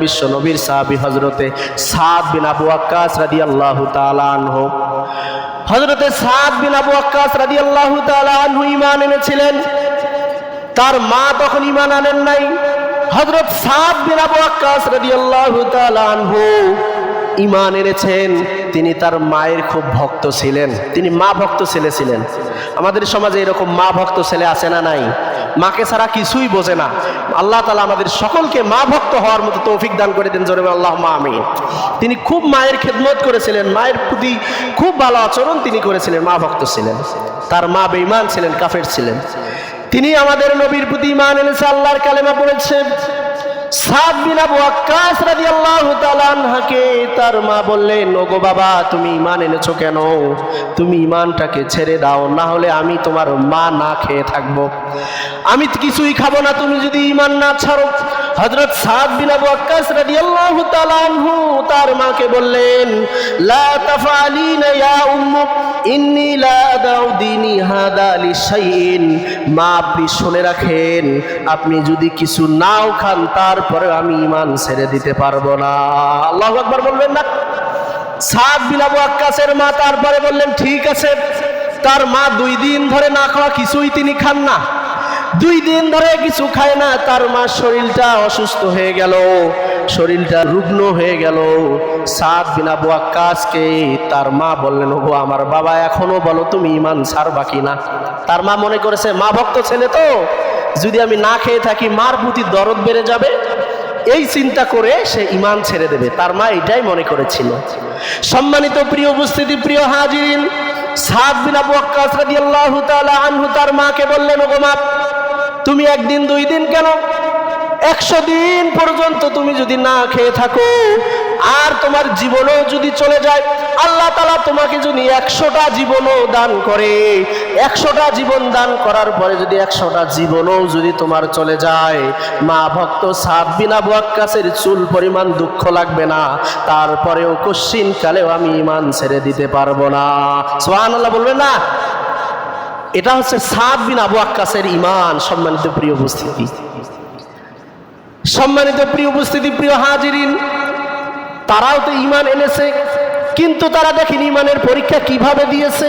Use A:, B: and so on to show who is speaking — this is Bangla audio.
A: বিশ্ব নবীর সাহাবী হযরতে সাদ বিন আবু ওয়াক্কাস রাদিয়াল্লাহু তাআলা আনহু। হযরতে সাদ বিন আবু ওয়াক্কাস রাদিয়াল্লাহু তাআলা আনহু ঈমান এনেছিলেন। তার মা তখন ঈমান আনেন নাই। হযরত সাদ বিন আবু ওয়াক্কাস রাদিয়াল্লাহু তাআলা আনহু ঈমান এনেছেন। তিনি তার মায়ের খুব ভক্ত ছিলেন। তিনি মা ভক্ত ছেলে ছিলেন। আমাদের সমাজে এরকম মা ভক্ত ছেলে আছে না নাই? মাকে ছাড়া কিছুই বোঝে না। আল্লাহ তাআলা আমাদের সকলকে মা ভক্ত হওয়ার মতো তৌফিক দান করে দেন, জোরে আল্লাহুম্মা আমিন। তিনি খুব মায়ের খেদমত করেছিলেন, মায়ের প্রতি খুব ভালো আচরণ তিনি করেছিলেন, মা ভক্ত ছিলেন। তার মা বেঈমান ছিলেন, কাফের ছিলেন। তিনি আমাদের নবীর প্রতি ঈমান এনেছে, আল্লাহর কালেমা পড়েছে। সাদ বিন আবু ওয়াক্কাস রাদিয়াল্লাহু তাআলা আনহাকে তার মা বললেন, ওগো বাবা, তুমি ঈমান এনেছো কেন? তুমি ঈমানটাকে ছেড়ে দাও, না হলে আমি তোমার মা না খেয়ে থাকবো, আমি কিছুই খাবো না তুমি যদি ঈমান না ছাড়ো। হযরত সাদ বিন আবু ওয়াক্কাস রাদিয়াল্লাহু তাআলা আনহু তার মাকে বললেন, লা তাফআলিনা ইয়া উম্মু ইন্নী লা আদাউ দীনি হাদা লিশাইইন। মা, আপনি শুনে রাখেন, আপনি যদি কিছু নাও খান তারপরে আমি ঈমান ছেড়ে দিতে পারবো না। আল্লাহু আকবার বলবেন না? সাদ বিন আবু ওয়াক্কাসের মা তারপরে বললেন, ঠিক আছে। তার মা 2 দিন ধরে না খাওয়া কিছুই তিনি খান না, 2 দিন ধরে কিছু খায় না। তার মা শরীরটা অসুস্থ হয়ে গেল, শরীরটা রুগ্ন হয়ে গেল। সাদ বিন আবু ওয়াক্কাসকে তার মা বললেন, ওগো আমার বাবা, এখনো বলো তুমি ঈমান ছাড়বা কিনা? তার মা মনে করেছে মা ভক্ত ছেলে তো, যদি আমি না খেয়ে থাকি মার প্রতি দরদ বেড়ে যাবে, এই চিন্তা করে সে ঈমান ছেড়ে দেবে। তার মা এটাই মনে করেছিল। সম্মানিত প্রিয় উপস্থিতি, প্রিয় হাজিরিন, সাদ বিন আবু ওয়াক্কাস রাদিয়াল্লাহু তাআলা আনহু তার মাকে বললেন, ওগো মা, তুমি 1 দিন 2 দিন কেন, 100 দিন পর্যন্ত তুমি যদি না খেয়ে থাকো আর তোমার জীবনও যদি চলে যায়, আল্লাহ তাআলা তোমাকে যদি 100টা জীবনও দান করে, 100টা জীবন দান করার পরে যদি 100টা জীবনও যদি তোমার চলে যায়, মা ভক্ত সাদ বিন আবু ওয়াক্কাসের চুল পরিমাণ দুঃখ লাগবে না, তারপরেও কশিন কালেও আমি ঈমান ছেড়ে দিতে পারবো না। সুবহানাল্লাহ বলবেন না? এটা হচ্ছে সাদ বিন আবু ওয়াক্কাসের ঈমান। সম্মানিত প্রিয় উপস্থিতি, সম্মানিত প্রিয় উপস্থিতি, প্রিয় হাজিরিন, তারাও তো ঈমান এনেছে, কিন্তু তারা দেখেন ঈমানের পরীক্ষা কিভাবে দিয়েছে।